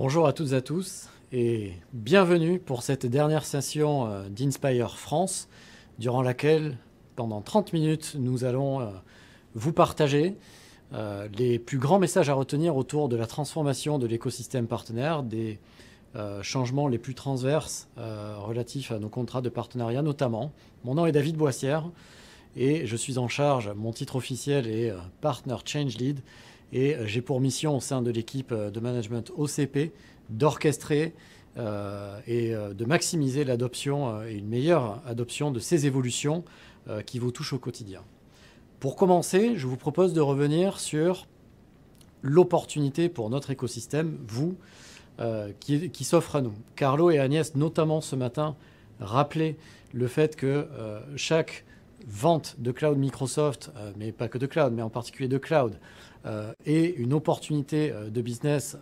Bonjour à toutes et à tous et bienvenue pour cette dernière session d'Inspire France durant laquelle, pendant 30 minutes, nous allons vous partager les plus grands messages à retenir autour de la transformation de l'écosystème partenaire, des changements les plus transverses relatifs à nos contrats de partenariat notamment. Mon nom est David Boissière et je suis en charge, mon titre officiel est Partner Change Lead. Et j'ai pour mission au sein de l'équipe de management OCP d'orchestrer et de maximiser l'adoption et une meilleure adoption de ces évolutions qui vous touchent au quotidien. Pour commencer, je vous propose de revenir sur l'opportunité pour notre écosystème, vous, qui s'offre à nous. Carlo et Agnès, notamment ce matin, rappelaient le fait que chaque vente de cloud Microsoft, mais pas que de cloud, mais en particulier de cloud, et une opportunité de business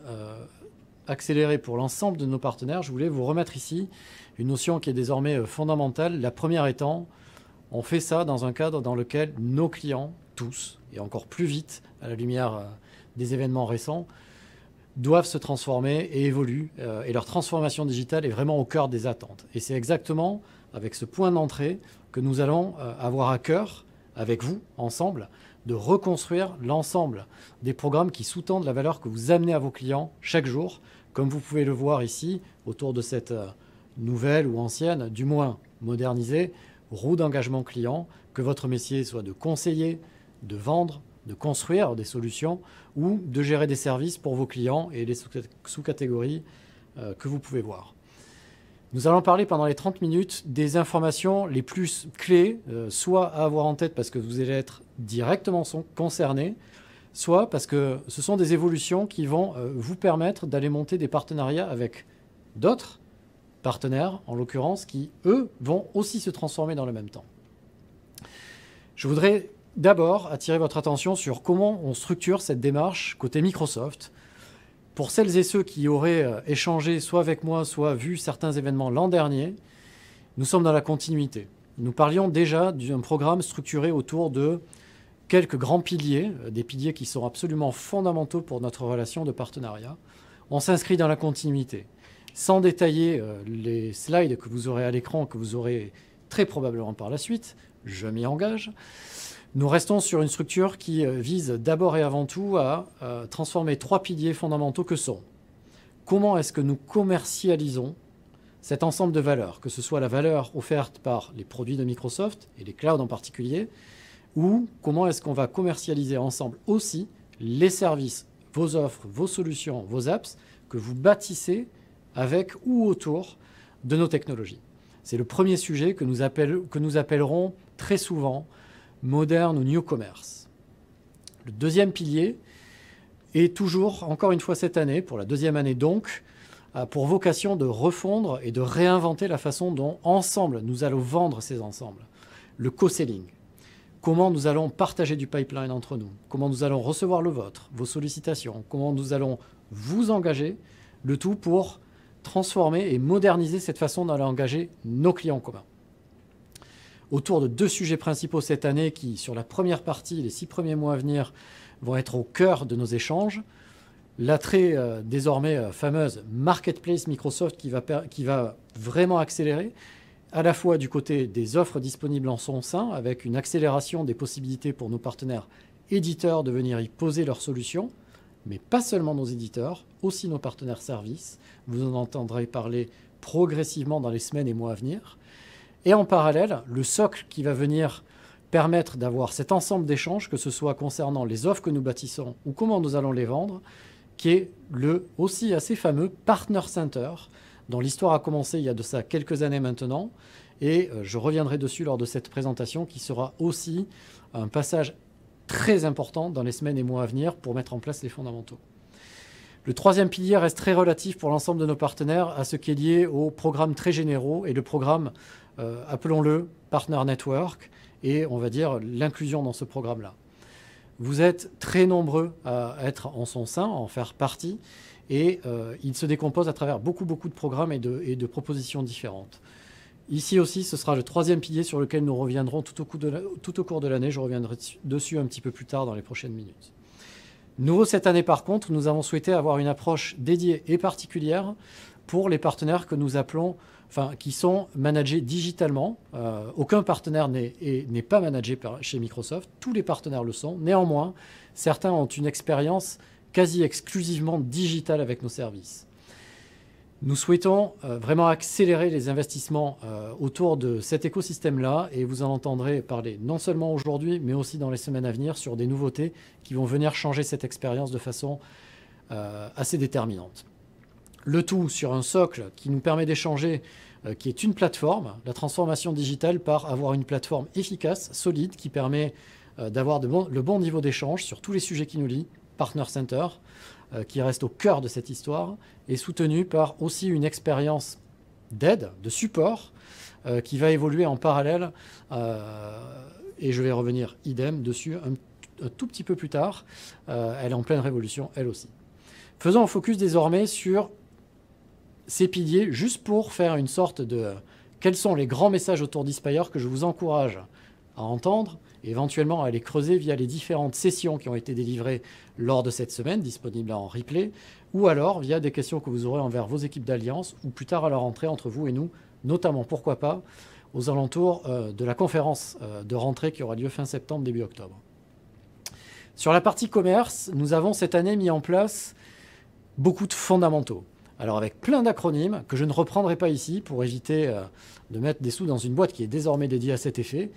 accélérée pour l'ensemble de nos partenaires, je voulais vous remettre ici une notion qui est désormais fondamentale. La première étant, on fait ça dans un cadre dans lequel nos clients, tous, et encore plus vite à la lumière des événements récents, doivent se transformer et évoluent. Et leur transformation digitale est vraiment au cœur des attentes. Et c'est exactement avec ce point d'entrée que nous allons avoir à cœur, avec vous, ensemble, de reconstruire l'ensemble des programmes qui sous-tendent la valeur que vous amenez à vos clients chaque jour, comme vous pouvez le voir ici, autour de cette nouvelle ou ancienne, du moins modernisée, roue d'engagement client, que votre métier soit de conseiller, de vendre, de construire des solutions ou de gérer des services pour vos clients et les sous-catégories que vous pouvez voir. Nous allons parler pendant les 30 minutes des informations les plus clés, soit à avoir en tête parce que vous allez être directement concernés, soit parce que ce sont des évolutions qui vont vous permettre d'aller monter des partenariats avec d'autres partenaires, en l'occurrence, qui, eux, vont aussi se transformer dans le même temps. Je voudrais d'abord attirer votre attention sur comment on structure cette démarche côté Microsoft. Pour celles et ceux qui auraient échangé soit avec moi, soit vu certains événements l'an dernier, nous sommes dans la continuité. Nous parlions déjà d'un programme structuré autour de quelques grands piliers, des piliers qui sont absolument fondamentaux pour notre relation de partenariat. On s'inscrit dans la continuité. Sans détailler les slides que vous aurez à l'écran, que vous aurez très probablement par la suite, je m'y engage. Nous restons sur une structure qui vise d'abord et avant tout à transformer trois piliers fondamentaux que sont comment est-ce que nous commercialisons cet ensemble de valeurs, que ce soit la valeur offerte par les produits de Microsoft et les clouds en particulier, ou comment est-ce qu'on va commercialiser ensemble aussi les services, vos offres, vos solutions, vos apps que vous bâtissez avec ou autour de nos technologies. C'est le premier sujet que nous appellerons très souvent moderne ou new commerce. Le deuxième pilier est toujours, encore une fois cette année, pour la deuxième année donc, pour vocation de refondre et de réinventer la façon dont ensemble nous allons vendre ces ensembles. Le co-selling. Comment nous allons partager du pipeline entre nous, comment nous allons recevoir le vôtre, vos sollicitations, comment nous allons vous engager, le tout pour transformer et moderniser cette façon dont on va engager nos clients communs. Autour de deux sujets principaux cette année qui, sur la première partie, les 6 premiers mois à venir, vont être au cœur de nos échanges. L'attrait désormais fameuse Marketplace Microsoft qui va vraiment accélérer, à la fois du côté des offres disponibles en son sein, avec une accélération des possibilités pour nos partenaires éditeurs de venir y poser leurs solutions, mais pas seulement nos éditeurs, aussi nos partenaires services. Vous en entendrez parler progressivement dans les semaines et mois à venir. Et en parallèle, le socle qui va venir permettre d'avoir cet ensemble d'échanges, que ce soit concernant les offres que nous bâtissons ou comment nous allons les vendre, qui est le aussi assez fameux Partner Center, dont l'histoire a commencé il y a de ça quelques années maintenant. Et je reviendrai dessus lors de cette présentation qui sera aussi un passage très important dans les semaines et mois à venir pour mettre en place les fondamentaux. Le troisième pilier reste très relatif pour l'ensemble de nos partenaires à ce qui est lié aux programmes très généraux et le programme, appelons-le Partner Network, et on va dire l'inclusion dans ce programme-là. Vous êtes très nombreux à être en son sein, à en faire partie, et il se décompose à travers beaucoup de programmes et de propositions différentes. Ici aussi, ce sera le troisième pilier sur lequel nous reviendrons tout au cours de l'année. Je reviendrai dessus un petit peu plus tard dans les prochaines minutes. Nouveau cette année par contre, nous avons souhaité avoir une approche dédiée et particulière pour les partenaires que nous appelons, enfin qui sont managés digitalement. Aucun partenaire n'est pas managé chez Microsoft, tous les partenaires le sont. Néanmoins, certains ont une expérience quasi exclusivement digitale avec nos services. Nous souhaitons vraiment accélérer les investissements autour de cet écosystème-là et vous en entendrez parler non seulement aujourd'hui, mais aussi dans les semaines à venir sur des nouveautés qui vont venir changer cette expérience de façon assez déterminante. Le tout sur un socle qui nous permet d'échanger, qui est une plateforme, la transformation digitale par avoir une plateforme efficace, solide, qui permet d'avoir le bon niveau d'échange sur tous les sujets qui nous lient, Partner Center, qui reste au cœur de cette histoire, et soutenu par aussi une expérience d'aide, de support, qui va évoluer en parallèle, et je vais revenir idem dessus un tout petit peu plus tard. Elle est en pleine révolution, elle aussi. Faisons un focus désormais sur ces piliers, juste pour faire une sorte de... Quels sont les grands messages autour d'Inspire que je vous encourage à entendre, éventuellement à les creuser via les différentes sessions qui ont été délivrées lors de cette semaine, disponibles en replay, ou alors via des questions que vous aurez envers vos équipes d'alliance, ou plus tard à la rentrée entre vous et nous, notamment, pourquoi pas, aux alentours de la conférence de rentrée qui aura lieu fin septembre, début octobre. Sur la partie commerce, nous avons cette année mis en place beaucoup de fondamentaux. Alors avec plein d'acronymes que je ne reprendrai pas ici pour éviter de mettre des sous dans une boîte qui est désormais dédiée à cet effet.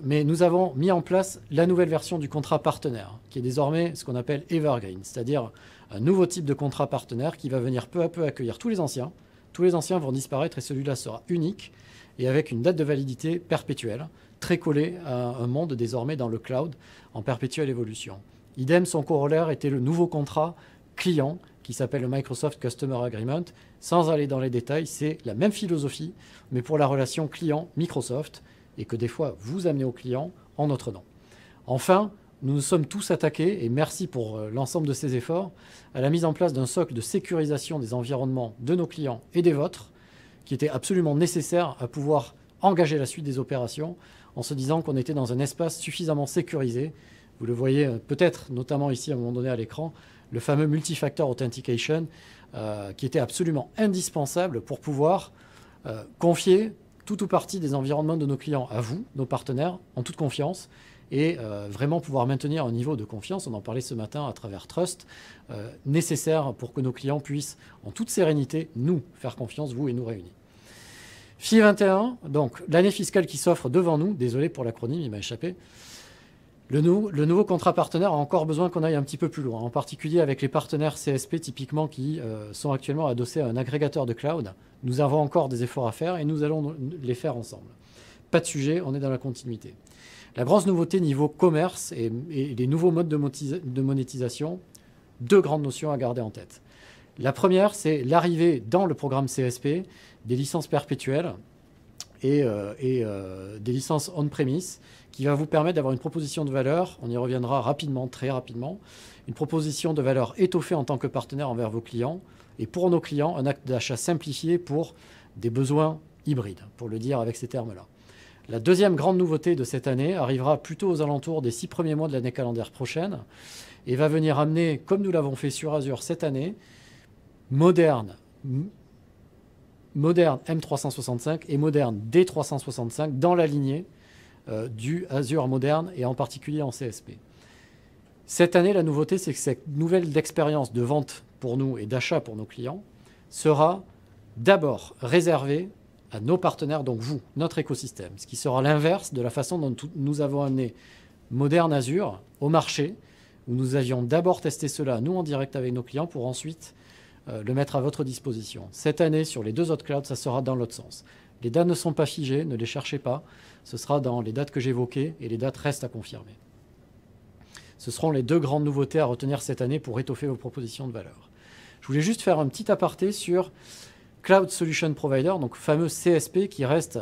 Mais nous avons mis en place la nouvelle version du contrat partenaire, qui est désormais ce qu'on appelle Evergreen, c'est-à-dire un nouveau type de contrat partenaire qui va venir peu à peu accueillir tous les anciens. Tous les anciens vont disparaître et celui-là sera unique et avec une date de validité perpétuelle, très collée à un monde désormais dans le cloud en perpétuelle évolution. Idem, son corollaire était le nouveau contrat client qui s'appelle le Microsoft Customer Agreement. Sans aller dans les détails, c'est la même philosophie, mais pour la relation client-Microsoft, et que des fois vous amenez au client en notre nom. Enfin, nous nous sommes tous attaqués, et merci pour l'ensemble de ces efforts, à la mise en place d'un socle de sécurisation des environnements de nos clients et des vôtres, qui était absolument nécessaire à pouvoir engager la suite des opérations, en se disant qu'on était dans un espace suffisamment sécurisé. Vous le voyez peut-être, notamment ici à un moment donné à l'écran, le fameux multifactor authentication, qui était absolument indispensable pour pouvoir confier tout ou partie des environnements de nos clients à vous, nos partenaires, en toute confiance, et vraiment pouvoir maintenir un niveau de confiance, on en parlait ce matin à travers Trust, nécessaire pour que nos clients puissent, en toute sérénité, nous faire confiance, vous et nous réunis. FI 21, donc l'année fiscale qui s'offre devant nous, désolé pour l'acronyme, il m'a échappé. Le nouveau contrat partenaire a encore besoin qu'on aille un petit peu plus loin, en particulier avec les partenaires CSP typiquement qui sont actuellement adossés à un agrégateur de cloud. Nous avons encore des efforts à faire et nous allons les faire ensemble. Pas de sujet, on est dans la continuité. La grosse nouveauté niveau commerce et les nouveaux modes de monétisation, deux grandes notions à garder en tête. La première, c'est l'arrivée dans le programme CSP des licences perpétuelles et des licences on-premise qui va vous permettre d'avoir une proposition de valeur, on y reviendra rapidement, très rapidement, une proposition de valeur étoffée en tant que partenaire envers vos clients, et pour nos clients, un acte d'achat simplifié pour des besoins hybrides, pour le dire avec ces termes-là. La deuxième grande nouveauté de cette année arrivera plutôt aux alentours des 6 premiers mois de l'année calendaire prochaine, et va venir amener, comme nous l'avons fait sur Azure cette année, moderne M365 et moderne D365 dans la lignée du Azure moderne et en particulier en CSP. Cette année, la nouveauté, c'est que cette nouvelle expérience de vente pour nous et d'achat pour nos clients sera d'abord réservée à nos partenaires, donc vous, notre écosystème, ce qui sera l'inverse de la façon dont nous avons amené Modern Azure au marché, où nous avions d'abord testé cela, nous en direct avec nos clients, pour ensuite le mettre à votre disposition. Cette année, sur les deux autres clouds, ça sera dans l'autre sens. Les dates ne sont pas figées, ne les cherchez pas. Ce sera dans les dates que j'évoquais et les dates restent à confirmer. Ce seront les deux grandes nouveautés à retenir cette année pour étoffer vos propositions de valeur. Je voulais juste faire un petit aparté sur Cloud Solution Provider, donc fameux CSP qui reste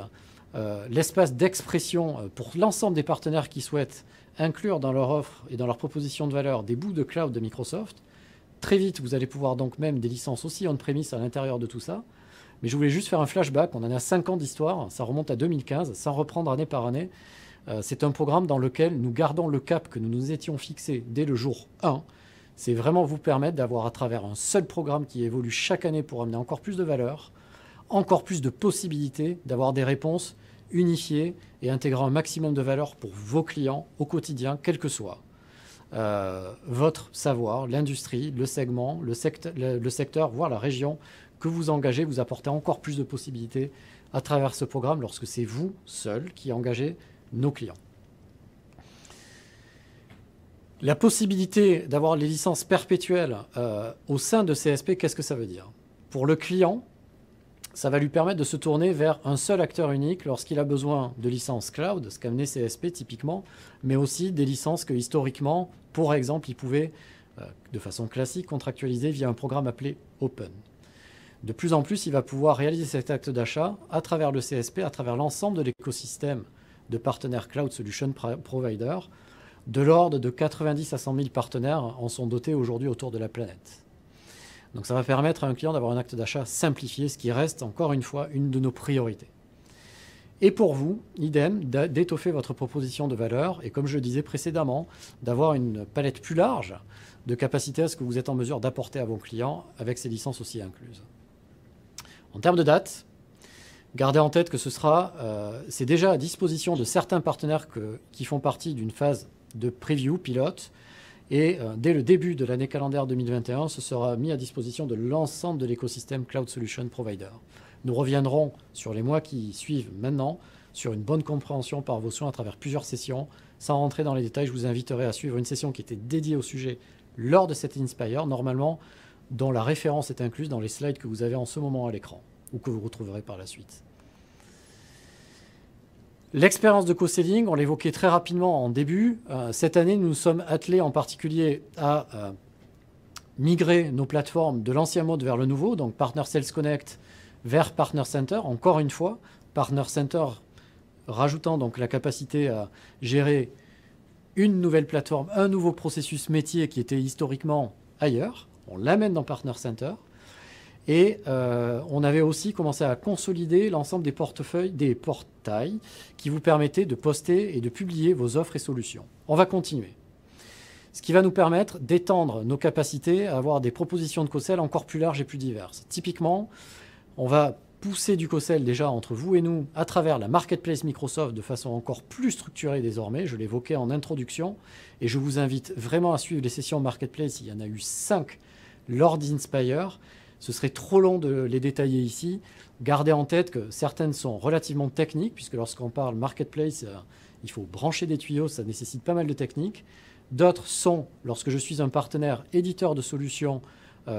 l'espace d'expression pour l'ensemble des partenaires qui souhaitent inclure dans leur offre et dans leur proposition de valeur des bouts de cloud de Microsoft. Très vite, vous allez pouvoir donc même des licences aussi on-premise à l'intérieur de tout ça. Mais je voulais juste faire un flashback. On en a 5 ans d'histoire. Ça remonte à 2015, sans reprendre année par année. C'est un programme dans lequel nous gardons le cap que nous nous étions fixé dès le jour 1. C'est vraiment vous permettre d'avoir à travers un seul programme qui évolue chaque année pour amener encore plus de valeur, encore plus de possibilités d'avoir des réponses unifiées et intégrant un maximum de valeur pour vos clients au quotidien, quel que soit votre savoir, l'industrie, le segment, le secteur, voire la région que vous engagez, vous apportez encore plus de possibilités à travers ce programme lorsque c'est vous seul qui engagez nos clients. La possibilité d'avoir les licences perpétuelles au sein de CSP, qu'est-ce que ça veut dire? Pour le client, ça va lui permettre de se tourner vers un seul acteur unique lorsqu'il a besoin de licences cloud, ce qu'amenait CSP typiquement, mais aussi des licences que historiquement, pour exemple, il pouvait, de façon classique, contractualiser via un programme appelé Open. De plus en plus, il va pouvoir réaliser cet acte d'achat à travers le CSP, à travers l'ensemble de l'écosystème de partenaires Cloud Solution Provider. De l'ordre de 90 à 100 000 partenaires en sont dotés aujourd'hui autour de la planète. Donc ça va permettre à un client d'avoir un acte d'achat simplifié, ce qui reste encore une fois une de nos priorités. Et pour vous, idem, d'étoffer votre proposition de valeur et comme je le disais précédemment, d'avoir une palette plus large de capacités à ce que vous êtes en mesure d'apporter à vos clients avec ces licences aussi incluses. En termes de date, gardez en tête que c'est déjà à disposition de certains partenaires qui font partie d'une phase de preview pilote. Et dès le début de l'année calendaire 2021, ce sera mis à disposition de l'ensemble de l'écosystème Cloud Solution Provider. Nous reviendrons sur les mois qui suivent maintenant sur une bonne compréhension par vos soins à travers plusieurs sessions. Sans rentrer dans les détails, je vous inviterai à suivre une session qui était dédiée au sujet lors de cette Inspire, normalement dont la référence est incluse dans les slides que vous avez en ce moment à l'écran ou que vous retrouverez par la suite. L'expérience de co-selling, on l'évoquait très rapidement en début. Cette année, nous nous sommes attelés en particulier à migrer nos plateformes de l'ancien mode vers le nouveau, donc Partner Sales Connect vers Partner Center. Encore une fois, Partner Center rajoutant donc la capacité à gérer une nouvelle plateforme, un nouveau processus métier qui était historiquement ailleurs. On l'amène dans Partner Center. Et on avait aussi commencé à consolider l'ensemble des portefeuilles, des portails qui vous permettaient de poster et de publier vos offres et solutions. On va continuer. Ce qui va nous permettre d'étendre nos capacités à avoir des propositions de co-sell encore plus larges et plus diverses. Typiquement, on va pousser du co-sell déjà entre vous et nous à travers la marketplace Microsoft de façon encore plus structurée désormais. Je l'évoquais en introduction et je vous invite vraiment à suivre les sessions marketplace. Il y en a eu 5 lors d'Inspire. Ce serait trop long de les détailler ici. Gardez en tête que certaines sont relativement techniques, puisque lorsqu'on parle marketplace, il faut brancher des tuyaux, ça nécessite pas mal de techniques. D'autres sont, lorsque je suis un partenaire éditeur de solutions,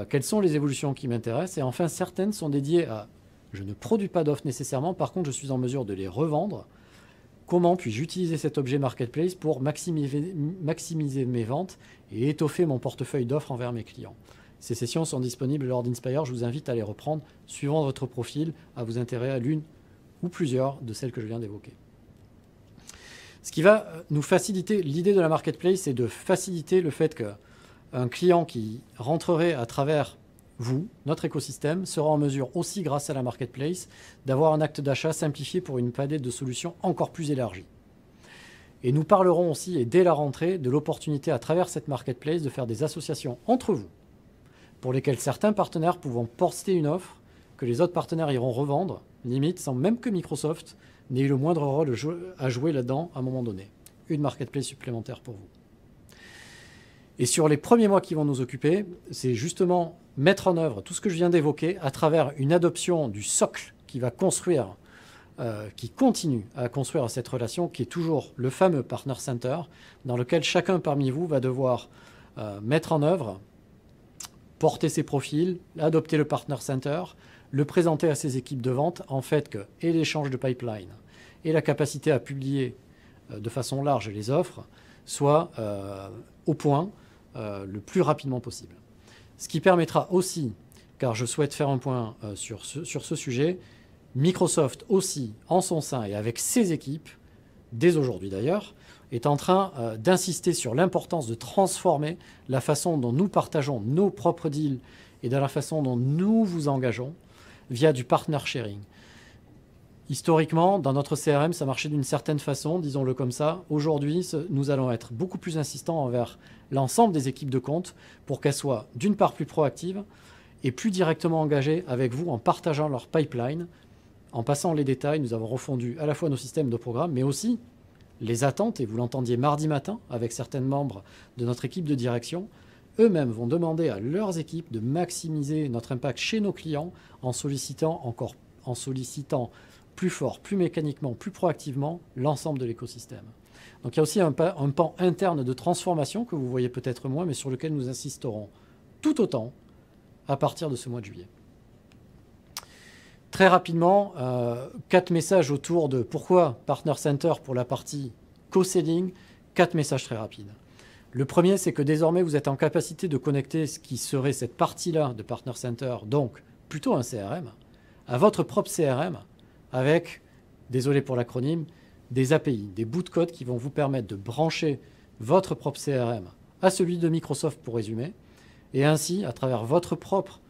quelles sont les évolutions qui m'intéressent. Et enfin, certaines sont dédiées à, je ne produis pas d'offres nécessairement, par contre, je suis en mesure de les revendre. Comment puis-je utiliser cet objet marketplace pour maximiser mes ventes et étoffer mon portefeuille d'offres envers mes clients? Ces sessions sont disponibles lors d'Inspire. Je vous invite à les reprendre suivant votre profil, à vous intéresser à l'une ou plusieurs de celles que je viens d'évoquer. Ce qui va nous faciliter, l'idée de la marketplace, c'est de faciliter le fait qu'un client qui rentrerait à travers vous, notre écosystème, sera en mesure aussi, grâce à la marketplace, d'avoir un acte d'achat simplifié pour une palette de solutions encore plus élargie. Et nous parlerons aussi, et dès la rentrée, de l'opportunité à travers cette marketplace de faire des associations entre vous, pour lesquels certains partenaires pourront poster une offre que les autres partenaires iront revendre, limite sans même que Microsoft n'ait eu le moindre rôle à jouer là-dedans à un moment donné. Une marketplace supplémentaire pour vous. Et sur les premiers mois qui vont nous occuper, c'est justement mettre en œuvre tout ce que je viens d'évoquer à travers une adoption du socle qui va construire, qui continue à construire cette relation, qui est toujours le fameux Partner Center, dans lequel chacun parmi vous va devoir mettre en œuvre, porter ses profils, adopter le Partner Center, le présenter à ses équipes de vente, en fait que et l'échange de pipeline et la capacité à publier de façon large les offres soient au point le plus rapidement possible. Ce qui permettra aussi, car je souhaite faire un point sur ce sujet, Microsoft aussi, en son sein et avec ses équipes, dès aujourd'hui d'ailleurs, est en train d'insister sur l'importance de transformer la façon dont nous partageons nos propres deals et de la façon dont nous vous engageons via du partner sharing. Historiquement, dans notre CRM, ça marchait d'une certaine façon, disons-le comme ça. Aujourd'hui, nous allons être beaucoup plus insistants envers l'ensemble des équipes de compte pour qu'elles soient d'une part plus proactives et plus directement engagées avec vous en partageant leur pipeline. En passant les détails, nous avons refondu à la fois nos systèmes de programme, mais aussi les attentes, et vous l'entendiez mardi matin avec certains membres de notre équipe de direction. Eux-mêmes vont demander à leurs équipes de maximiser notre impact chez nos clients en sollicitant plus fort, plus mécaniquement, plus proactivement l'ensemble de l'écosystème. Donc il y a aussi un pan interne de transformation que vous voyez peut-être moins, mais sur lequel nous insisterons tout autant à partir de ce mois de juillet. Très rapidement, 4 messages autour de pourquoi Partner Center pour la partie co-selling, 4 messages très rapides. Le premier, c'est que désormais, vous êtes en capacité de connecter ce qui serait cette partie-là de Partner Center, donc plutôt un CRM, à votre propre CRM, avec, désolé pour l'acronyme, des API, des bouts de code qui vont vous permettre de brancher votre propre CRM à celui de Microsoft pour résumer, et ainsi, à travers votre propre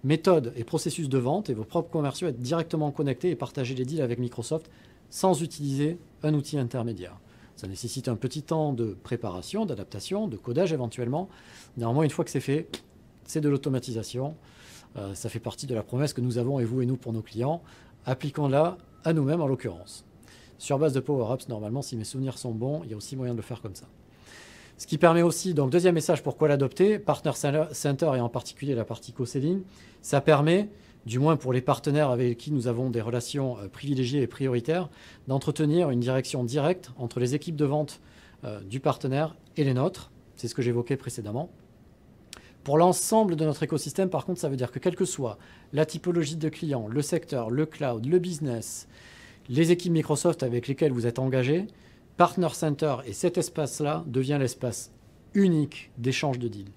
méthode et processus de vente et vos propres commerciaux, être directement connectés et partager les deals avec Microsoft sans utiliser un outil intermédiaire. Ça nécessite un petit temps de préparation, d'adaptation, de codage éventuellement. Néanmoins, une fois que c'est fait, c'est de l'automatisation. Ça fait partie de la promesse que nous avons, et vous et nous, pour nos clients. Appliquons-la à nous-mêmes, en l'occurrence. Sur base de Power-Ups, normalement, si mes souvenirs sont bons, il y a aussi moyen de le faire comme ça. Ce qui permet aussi, donc deuxième message, pourquoi l'adopter, Partner Center et en particulier la partie co-selling, ça permet, du moins pour les partenaires avec qui nous avons des relations privilégiées et prioritaires, d'entretenir une direction directe entre les équipes de vente du partenaire et les nôtres. C'est ce que j'évoquais précédemment. Pour l'ensemble de notre écosystème, par contre, ça veut dire que quelle que soit la typologie de clients, le secteur, le cloud, le business, les équipes Microsoft avec lesquelles vous êtes engagés, Partner Center et cet espace-là devient l'espace unique d'échange de deals.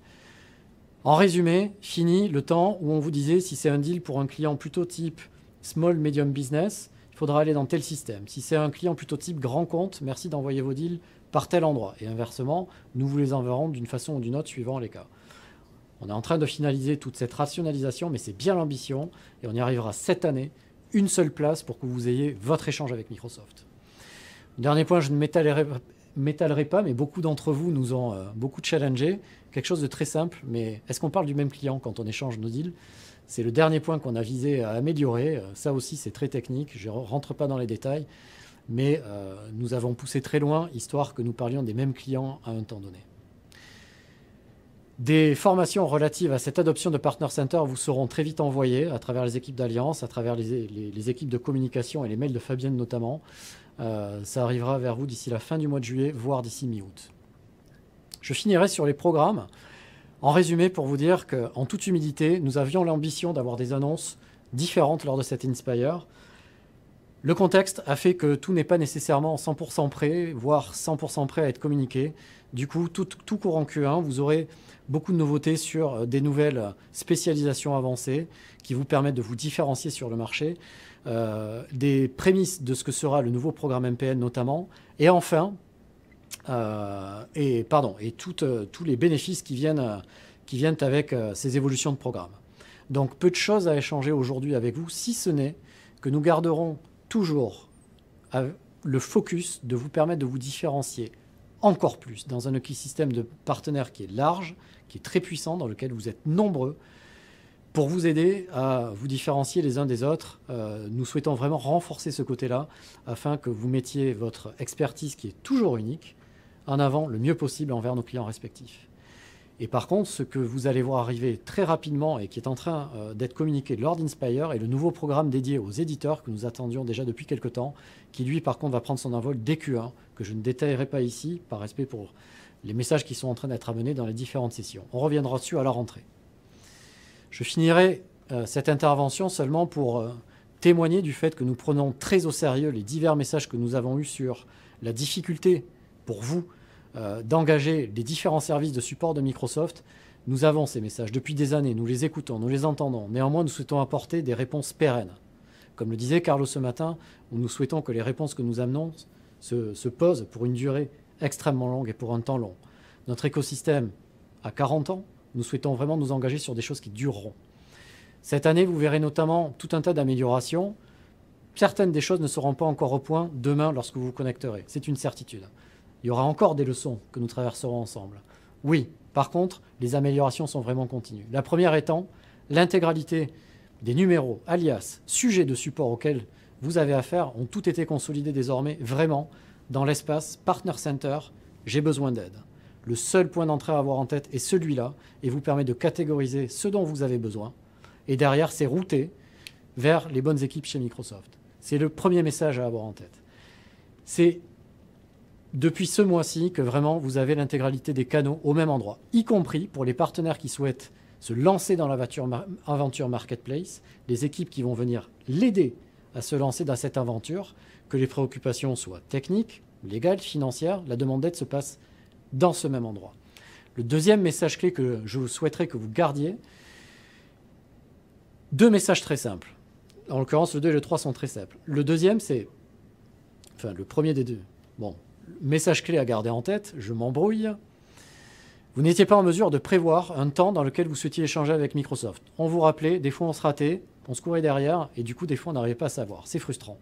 En résumé, fini le temps où on vous disait si c'est un deal pour un client plutôt type small, medium business, il faudra aller dans tel système. Si c'est un client plutôt type grand compte, merci d'envoyer vos deals par tel endroit. Et inversement, nous vous les enverrons d'une façon ou d'une autre suivant les cas. On est en train de finaliser toute cette rationalisation, mais c'est bien l'ambition et on y arrivera cette année, une seule place pour que vous ayez votre échange avec Microsoft. Dernier point, je ne m'étalerai pas, mais beaucoup d'entre vous nous ont beaucoup challengé. Quelque chose de très simple, mais est-ce qu'on parle du même client quand on échange nos deals? C'est le dernier point qu'on a visé à améliorer. Ça aussi, c'est très technique. Je ne rentre pas dans les détails, mais nous avons poussé très loin, histoire que nous parlions des mêmes clients à un temps donné. Des formations relatives à cette adoption de Partner Center vous seront très vite envoyées à travers les équipes d'Alliance, à travers les équipes de communication et les mails de Fabienne notamment. Ça arrivera vers vous d'ici la fin du mois de juillet, voire d'ici mi-août. Je finirai sur les programmes. En résumé, pour vous dire qu'en toute humilité, nous avions l'ambition d'avoir des annonces différentes lors de cet Inspire. Le contexte a fait que tout n'est pas nécessairement 100% prêt, voire 100% prêt à être communiqué. Du coup, tout courant Q1, vous aurez beaucoup de nouveautés sur des nouvelles spécialisations avancées qui vous permettent de vous différencier sur le marché, des prémices de ce que sera le nouveau programme MPN notamment, et enfin, tous les bénéfices qui viennent avec ces évolutions de programme. Donc peu de choses à échanger aujourd'hui avec vous, si ce n'est que nous garderons toujours le focus de vous permettre de vous différencier encore plus dans un écosystème de partenaires qui est large, qui est très puissant, dans lequel vous êtes nombreux, pour vous aider à vous différencier les uns des autres. Nous souhaitons vraiment renforcer ce côté-là afin que vous mettiez votre expertise, qui est toujours unique, en avant le mieux possible envers nos clients respectifs. Et par contre, ce que vous allez voir arriver très rapidement et qui est en train d'être communiqué lors d'Inspire est le nouveau programme dédié aux éditeurs que nous attendions déjà depuis quelques temps, qui lui par contre va prendre son envol dès Q1, que je ne détaillerai pas ici par respect pour les messages qui sont en train d'être amenés dans les différentes sessions. On reviendra dessus à la rentrée. Je finirai cette intervention seulement pour témoigner du fait que nous prenons très au sérieux les divers messages que nous avons eus sur la difficulté pour vous d'engager les différents services de support de Microsoft. Nous avons ces messages depuis des années, nous les écoutons, nous les entendons. Néanmoins, nous souhaitons apporter des réponses pérennes. Comme le disait Carlos ce matin, nous souhaitons que les réponses que nous amenons se posent pour une durée extrêmement longue et pour un temps long. Notre écosystème a 40 ans, nous souhaitons vraiment nous engager sur des choses qui dureront. Cette année, vous verrez notamment tout un tas d'améliorations. certaines des choses ne seront pas encore au point demain lorsque vous vous connecterez. C'est une certitude. Il y aura encore des leçons que nous traverserons ensemble. Oui, par contre, les améliorations sont vraiment continues. La première étant l'intégralité des numéros, alias, sujets de support auxquels vous avez affaire ont tout été consolidés désormais vraiment dans l'espace Partner Center. J'ai besoin d'aide. Le seul point d'entrée à avoir en tête est celui-là et vous permet de catégoriser ce dont vous avez besoin. Et derrière, c'est routé vers les bonnes équipes chez Microsoft. C'est le premier message à avoir en tête. C'est depuis ce mois-ci que vraiment vous avez l'intégralité des canaux au même endroit, y compris pour les partenaires qui souhaitent se lancer dans l'aventure marketplace, les équipes qui vont venir l'aider à se lancer dans cette aventure, que les préoccupations soient techniques, légales, financières, la demande d'aide se passe dans ce même endroit. Le deuxième message clé que je souhaiterais que vous gardiez, deux messages très simples. En l'occurrence, le 2 et le 3 sont très simples. Le deuxième, c'est... Enfin, le premier des deux. Bon, message clé à garder en tête, je m'embrouille. Vous n'étiez pas en mesure de prévoir un temps dans lequel vous souhaitiez échanger avec Microsoft. On vous rappelait, des fois on se ratait, on se courait derrière, et du coup, des fois, on n'arrivait pas à savoir. C'est frustrant.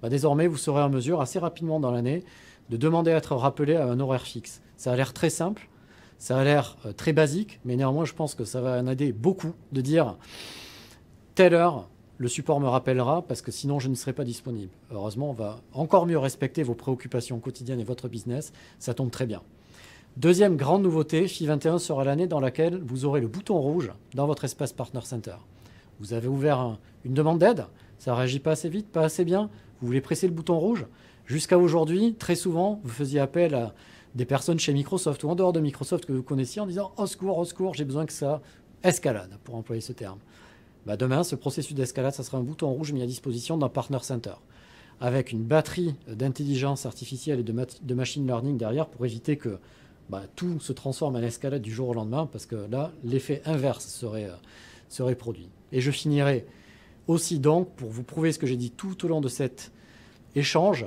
Désormais, vous serez en mesure, assez rapidement dans l'année, de demander à être rappelé à un horaire fixe. Ça a l'air très simple, ça a l'air très basique, mais néanmoins, je pense que ça va en aider beaucoup de dire telle heure, le support me rappellera parce que sinon je ne serai pas disponible. Heureusement, on va encore mieux respecter vos préoccupations quotidiennes et votre business. Ça tombe très bien. Deuxième grande nouveauté, FI 21 sera l'année dans laquelle vous aurez le bouton rouge dans votre espace Partner Center. Vous avez ouvert une demande d'aide, ça ne réagit pas assez vite, pas assez bien, vous voulez presser le bouton rouge. Jusqu'à aujourd'hui, très souvent, vous faisiez appel à des personnes chez Microsoft ou en dehors de Microsoft que vous connaissiez en disant « Au secours, j'ai besoin que ça escalade », pour employer ce terme. Demain, ce processus d'escalade, ça sera un bouton rouge mis à disposition d'un Partner Center, avec une batterie d'intelligence artificielle et de machine learning derrière pour éviter que tout se transforme en escalade du jour au lendemain, parce que là, l'effet inverse serait produit. Et je finirai aussi donc, pour vous prouver ce que j'ai dit tout au long de cet échange,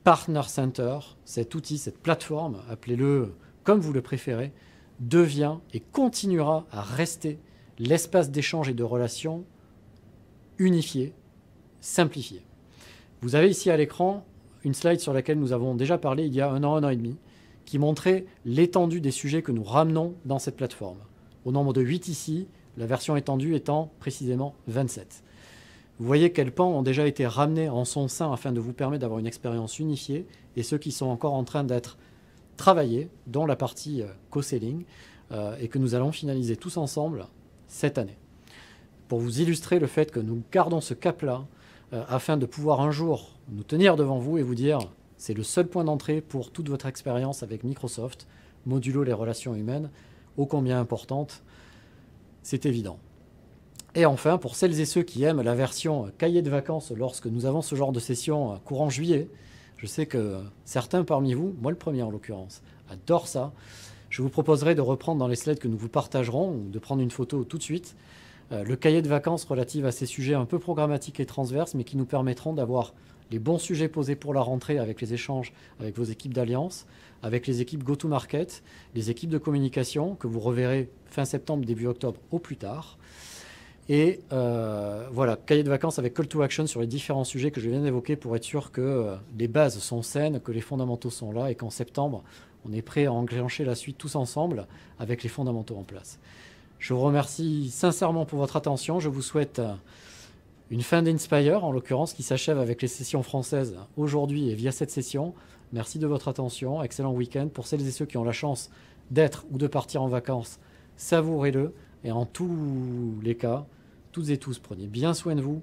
Partner Center, cet outil, cette plateforme, appelez-le comme vous le préférez, devient et continuera à rester l'espace d'échange et de relations unifié, simplifié. Vous avez ici à l'écran une slide sur laquelle nous avons déjà parlé il y a un an et demi, qui montrait l'étendue des sujets que nous ramenons dans cette plateforme. Au nombre de 8 ici, la version étendue étant précisément 27. Vous voyez quels pans ont déjà été ramenés en son sein afin de vous permettre d'avoir une expérience unifiée, et ceux qui sont encore en train d'être travaillés, dont la partie co-selling, et que nous allons finaliser tous ensemble cette année. Pour vous illustrer le fait que nous gardons ce cap-là, afin de pouvoir un jour nous tenir devant vous et vous dire c'est le seul point d'entrée pour toute votre expérience avec Microsoft, modulo les relations humaines, ô combien importantes, c'est évident. Et enfin, pour celles et ceux qui aiment la version cahier de vacances lorsque nous avons ce genre de session courant juillet, je sais que certains parmi vous, moi le premier en l'occurrence, adorent ça. Je vous proposerai de reprendre dans les slides que nous vous partagerons, ou de prendre une photo tout de suite, le cahier de vacances relatif à ces sujets un peu programmatiques et transverses, mais qui nous permettront d'avoir les bons sujets posés pour la rentrée avec les échanges avec vos équipes d'alliance, avec les équipes go-to-market, les équipes de communication que vous reverrez fin septembre, début octobre au plus tard. Et voilà, cahier de vacances avec call to action sur les différents sujets que je viens d'évoquer pour être sûr que les bases sont saines, que les fondamentaux sont là et qu'en septembre, on est prêt à enclencher la suite tous ensemble avec les fondamentaux en place. Je vous remercie sincèrement pour votre attention. Je vous souhaite une fin d'Inspire, en l'occurrence, qui s'achève avec les sessions françaises aujourd'hui et via cette session. Merci de votre attention. Excellent week-end. Pour celles et ceux qui ont la chance d'être ou de partir en vacances, savourez-le. Et en tous les cas, toutes et tous, prenez bien soin de vous.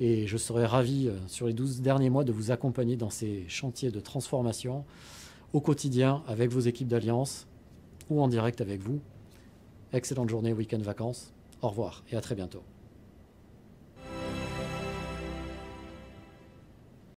Et je serai ravi, sur les 12 derniers mois, de vous accompagner dans ces chantiers de transformation au quotidien avec vos équipes d'alliance ou en direct avec vous. Excellente journée, week-end, vacances. Au revoir et à très bientôt.